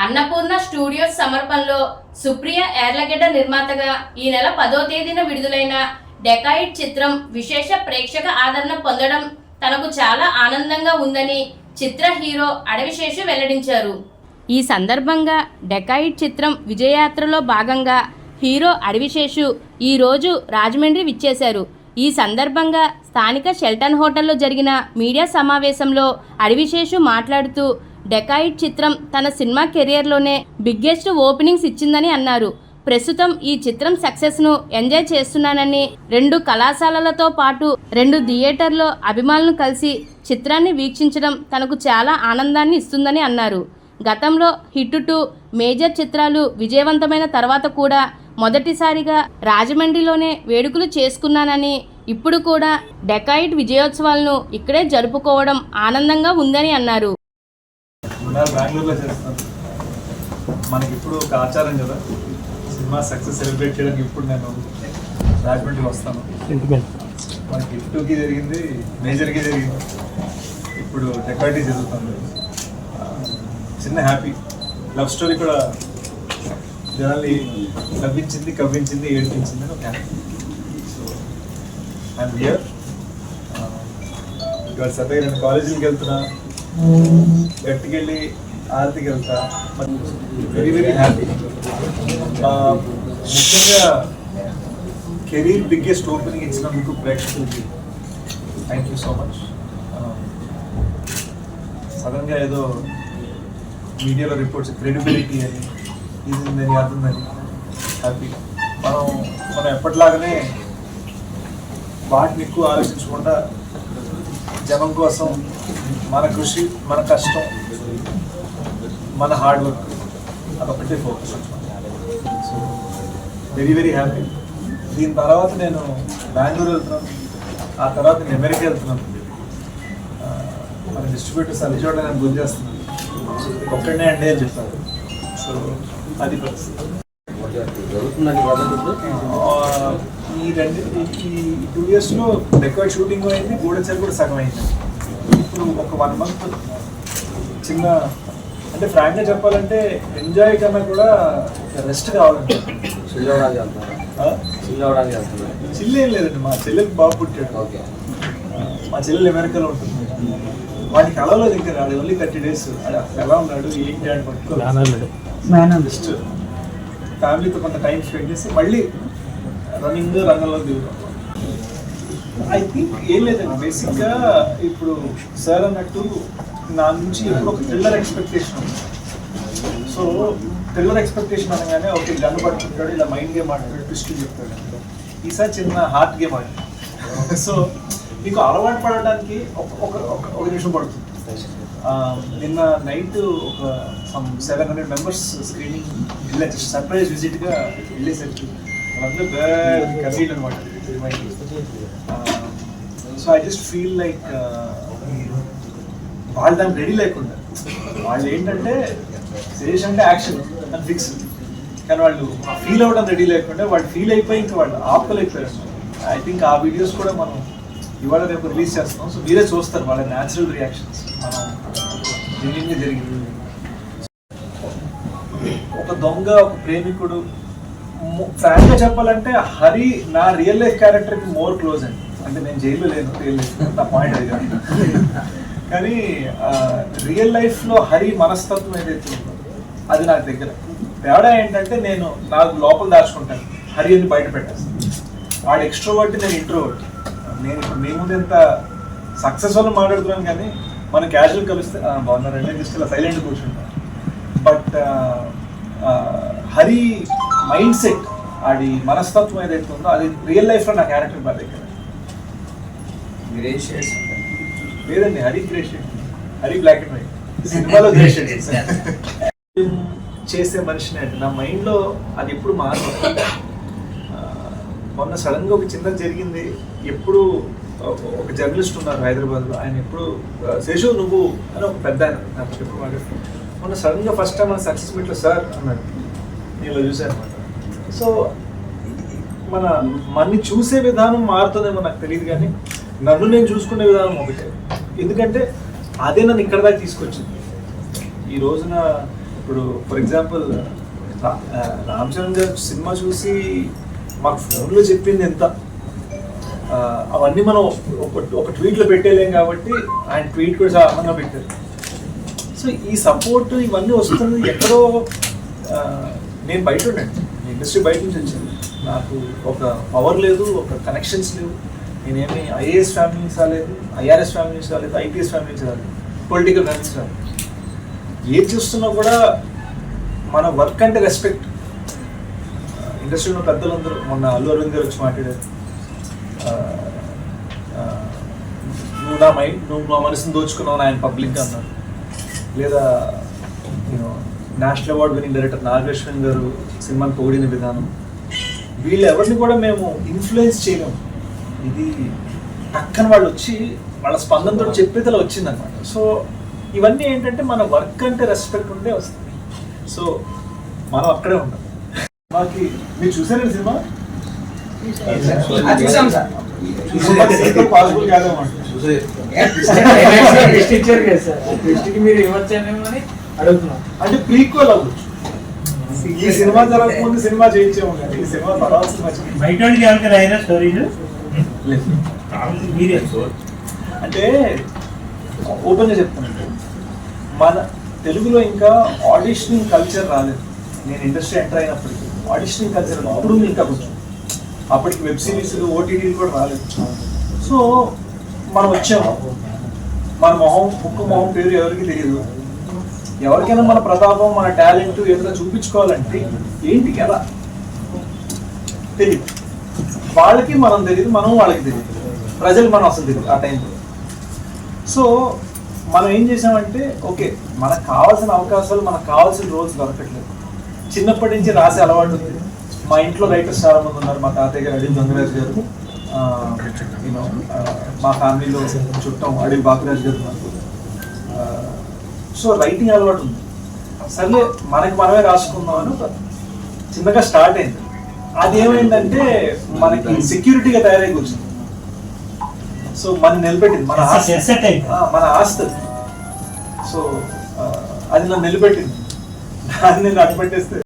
Annapurna studios సమర్పణలో సుప్రియ యార్లగడ్డ నిర్మాతగా ఈ నెల 10వ తేదీన విడుదలైన డెకాయిడ్ చిత్రం విశేష ప్రేక్షక ఆదరణ పొందడం తనకు చాలా ఆనందంగా ఉందని చిత్ర హీరో అడవిశేషు వెల్లడించారు. ఈ సందర్భంగా డెకాయిడ్ చిత్రం విజయయాత్రలో భాగంగా హీరో అడవిశేషు ఈరోజు రాజమండ్రి విచ్చేశారు. ఈ సందర్భంగా స్థానిక షెల్టన్ హోటల్లో జరిగిన మీడియా సమావేశంలో అడవిశేషు మాట్లాడుతూ డెకాయిడ్ చిత్రం తన సినిమా కెరియర్లోనే బిగ్గెస్ట్ ఓపెనింగ్స్ ఇచ్చిందని అన్నారు. ప్రస్తుతం ఈ చిత్రం సక్సెస్ను ఎంజాయ్ చేస్తున్నానని, 2 కళాశాలలతో పాటు 2 థియేటర్లో అభిమానులను కలిసి చిత్రాన్ని వీక్షించడం తనకు చాలా ఆనందాన్ని ఇస్తుందని అన్నారు. గతంలో హిట్ 2 మేజర్ చిత్రాలు విజయవంతమైన తర్వాత కూడా మొదటిసారిగా రాజమండ్రిలోనే వేడుకలు చేసుకున్నానని, ఇప్పుడు కూడా డెకాయిడ్ విజయోత్సవాలను ఇక్కడే జరుపుకోవడం ఆనందంగా ఉందని అన్నారు. బెంగళూరులో చేస్తాను. మనకి ఇప్పుడు ఒక ఆచారం కదా, సినిమా సక్సెస్ సెలబ్రేట్ చేయడానికి ఇప్పుడు నేను రాజమండ్రికి వస్తాను. మనకి హిట్ 2కి జరిగింది, మేజర్కి జరిగింది, ఇప్పుడు డెకాయిడ్ జరుగుతుంది. చిన్న హ్యాపీ లవ్ స్టోరీ కూడా జనాల్ని నవ్వించింది, కవ్వించింది, ఏడిపించింది ఒక హ్యాపీ. So I'm here. ఇవాళ సపై నేను కాలేజీకి వెళ్తున్నా, గట్టికెళ్ళి ఆరతికి వెళ్తా. Very very happy. ముఖ్యంగా కెరీర్ బిగ్గెస్ట్ ఓపెనింగ్ ఇచ్చినందుకు ప్రేక్షకులకి థ్యాంక్ యూ సో మచ్. సడన్గా ఏదో మీడియాలో రిపోర్ట్స్ క్రెడిబిలిటీ అని, ఇది ఉందని, అది ఉందని హ్యాపీ. మనం ఎప్పటిలాగానే వాటిని ఎక్కువ ఆలోచించకుండా జనం కోసం మన కృషి, మన కష్టం, మన హార్డ్ వర్క్ అదొకటే focus. So very very happy. దీని తర్వాత నేను బెంగళూరు వెళ్తున్నాను, ఆ తర్వాత నేను అమెరికా వెళ్తున్నాను. మన డిస్ట్రిబ్యూటర్స్ అన్ని చోట్ల నేను గురి చేస్తున్నాను. ఒక్కడనే అండి అని చెప్పారు. సో అది పరిస్థితి. ఈ 2 ఇయర్స్లో డెకాయిడ్ షూటింగ్ అయింది, గూడెచల్ కూడా సగం అయింది. ఇప్పుడు ఒక 1 మంత్ చిన్న, అంటే ఫ్రాంక్గా చెప్పాలంటే ఎంజాయ్ కన్నా కూడా రెస్ట్ కావాలంటే చిల్లు ఏం లేదండి. మా చెల్లెకి బాబు పుట్టాడు. మా చెల్లెలు అమెరికాలో ఉంటుంది. వాడికి కలవలేదు ఇంకా, అది ఓన్లీ 30 days. ఎలా ఉన్నాడు ఏంటి అని పట్టుకోలేదు. జస్ట్ ఫ్యామిలీతో కొంత టైం స్పెండ్ చేసి మళ్ళీ రన్నింగ్ రంగంలో దిగుతాం. ఐ థింక్ ఏం లేదండి, బేసిక్గా ఇప్పుడు సార్ అన్నట్టు నా నుంచి ఎప్పుడు ఒక థ్రిల్లర్ ఎక్స్పెక్టేషన్ ఉంది. సో థ్రిల్లర్ ఎక్స్పెక్టేషన్ అనగానే ఒక గన్ను పట్టుకుంటాడు, ఇలా మైండ్ గేమ్ ఆడుతాడు, ట్విస్ట్ చెప్తాడు. ఈసారి చిన్న హార్ట్ గేమ్ ఆడు. సో మీకు అలవాటు పడడానికి ఒక నిమిషం పడుతుంది. నిన్న నైట్ ఒక 700 members స్క్రీనింగ్ వెళ్ళి సర్ప్రైజ్ విజిట్గా వెళ్ళేసరికి వాళ్ళందరూ కన్వీల్ అనమాట. So I just feel like వాళ్ళు దానికి రెడీ లేకుండా, వాళ్ళు ఏంటంటే సిరీస్ అంటే యాక్షన్ అని ఫిక్స్, కానీ వాళ్ళు ఫీల్ అవ్వడం రెడీ లేకుండా వాళ్ళు ఫీల్ అయిపోయి ఇంకా వాళ్ళు ఆపుకోలేకపోయారు. ఐ థింక్ ఆ వీడియోస్ కూడా మనం ఇవాళ రేపు రిలీజ్ చేస్తున్నాం. సో మీరే చూస్తారు వాళ్ళ న్యాచురల్ రియాక్షన్స్. మనం జెన్యూన్గా జరిగింది. ఒక దొంగ, ఒక ప్రేమికుడు. ఫ్రాంక్గా చెప్పాలంటే హరి నా రియల్ లైఫ్ క్యారెక్టర్కి మోర్ క్లోజ్ అండి. అంటే నేను జైల్లో లేను, నా పాయింట్ అది కాదు. కానీ రియల్ లైఫ్లో హరి మనస్తత్వం ఏదైతే ఉందో అది నాకు దగ్గర. తేడా ఏంటంటే నేను నాకు లోపల దాచుకుంటాను, హరి అని బయట పెట్టేస్తాను. వాడు ఎక్స్ట్రోవర్ట్, నేను ఇంట్రోవర్ట్. నేను ఇప్పుడు మీ ముందు ఎంత సక్సెస్ఫుల్ మాట్లాడుతున్నాను, కానీ మనం క్యాజువల్ కలిస్తే బాగున్నారంటే జస్ట్ ఇలా సైలెంట్ కూర్చుంటాం. బట్ హరి మైండ్ సెట్, ఆడి మనస్తత్వం ఏదైతే ఉందో అది రియల్ లైఫ్లో నా క్యారెక్టర్ బాగా దగ్గర. లేదండి, Hari grey shade, Hari black and white, సినిమాలో గ్రే షేడ్ చేసే మనిషిని అంటే నా మైండ్లో అది ఎప్పుడు మారదు. మొన్న సడన్గా ఒక చిన్నది జరిగింది. ఎప్పుడు ఒక జర్నలిస్ట్ ఉన్నారు హైదరాబాద్లో, ఆయన ఎప్పుడు శేషు నువ్వు అని ఒక పెద్ద ఆయన నాకు ఎప్పుడు మాట్లాడుతూ, మొన్న సడన్గా ఫస్ట్ టైం మన సక్సెస్ మీట్లో సార్ అన్నాడు. నేను చూశాను అనమాట. సో మనని చూసే విధానం మారుతుందేమో నాకు తెలియదు, కానీ నన్ను నేను చూసుకునే విధానం ఒకటే. ఎందుకంటే అదే నన్ను ఇక్కడ దాకా తీసుకొచ్చింది. ఈ రోజున ఇప్పుడు ఫర్ ఎగ్జాంపుల్ రామ్ చరణ్ గారు సినిమా చూసి మాకు ఫోన్లో చెప్పింది ఎంత, అవన్నీ మనం ఒక ట్వీట్లో పెట్టేలేం కాబట్టి ఆయన ట్వీట్ కూడా చాలా అందంగా పెట్టారు. సో ఈ సపోర్ట్ ఇవన్నీ వస్తుంది ఎక్కడో. నేను బయట ఉండండి, ఇండస్ట్రీ బయట నుంచి వచ్చాను, నాకు ఒక పవర్ లేదు, ఒక కనెక్షన్స్ లేవు, నేనేమి ఐఏఎస్ ఫ్యామిలీ నుంచి రాలేదు, ఐఆర్ఎస్ ఫ్యామిలీ నుంచి రాలేదు, ఐపీఎస్ ఫ్యామిలీ నుంచి రాలేదు, పొలిటికల్ ఫ్యామిలీ నుంచి రాలేదు. ఏది చూస్తున్నా కూడా మన వర్క్ అంటే రెస్పెక్ట్. ఇండస్ట్రీలో పెద్దలందరూ మొన్న అల్లు అరవింద్ గారు వచ్చి మాట్లాడారు, నువ్వు నా మనసుని దోచుకున్నావు ఆయన పబ్లిక్గా అన్నారు. లేదా you know national award winning director Nageswaran గారు సినిమాని పొగిడిన విధానం, వీళ్ళు ఎవరిని కూడా మేము ఇన్ఫ్లుయెన్స్ చేయలేము. ఇది పక్కన వాళ్ళు వచ్చి వాళ్ళ స్పందనతో చెప్పేదిలా వచ్చిందనమాట. సో ఇవన్నీ ఏంటంటే మన వర్క్ అంటే రెస్పెక్ట్ ఉండే వస్తుంది. సో మనం అక్కడే ఉంటాం. మాకి మీరు చూసారండి సినిమా? చూసాం సార్. పాసిబుల్ కాదేమో మీరు ఇవ్వచ్చానేమో అని అడుగుతున్నాం. అంటే ప్రీక్వెల్ అవ్వచ్చు. ఈ సినిమా జరగకముందు సినిమా చేయించాము కానీ ఈ సినిమా తర్వాత బయట అయినా స్టోరీలు మీరే. అంటే ఓపెన్గా చెప్తానండి, మన తెలుగులో ఇంకా ఆడిషనింగ్ కల్చర్ రాలేదు. నేను ఇండస్ట్రీ ఎంటర్ అయినప్పటికీ ఆడిషనింగ్ కల్చర్ అప్పుడు ఇంకా కొంచెం, అప్పటికి వెబ్ సిరీస్లు ఓటీటీలు కూడా రాలేదు. సో మనం వచ్చాము, మన ముక్కు మొహం పేరు ఎవరికి తెలియదు. ఎవరికైనా మన ప్రతాపం, మన టాలెంట్ ఏదైనా చూపించుకోవాలంటే ఏంటి ఎలా తెలియదు. వాళ్ళకి మనం తెలియదు, మనం వాళ్ళకి తెలియదు, ప్రజలు మనం అసలు తెలియదు ఆ టైంలో. సో మనం ఏం చేసామంటే ఓకే, మనకు కావాల్సిన అవకాశాలు, మనకు కావాల్సిన రోల్స్ దొరకట్లేదు. చిన్నప్పటి నుంచి రాసే అలవాటు ఉంది. మా ఇంట్లో రైటర్స్ చాలా మంది ఉన్నారు. మా తాతయ్య గారు అడిల్ గంగరాజు గారు, యూనో మా ఫ్యామిలీలో చుట్టం అడిల్ బాపురాజు గారు నాకు. సో రైటింగ్ అలవాటు ఉంది. సర్లే మనకి మనమే రాసుకుందాం అని చిన్నగా స్టార్ట్ అయింది. అది ఏమైందంటే మనకి సెక్యూరిటీగా తయారై కూర్చుంది. సో మనం నిలబెట్టింది మన ఆస్తి. సో అది నన్ను నిలబెట్టింది. దాన్ని నేను అడ్డుపెట్టేస్తే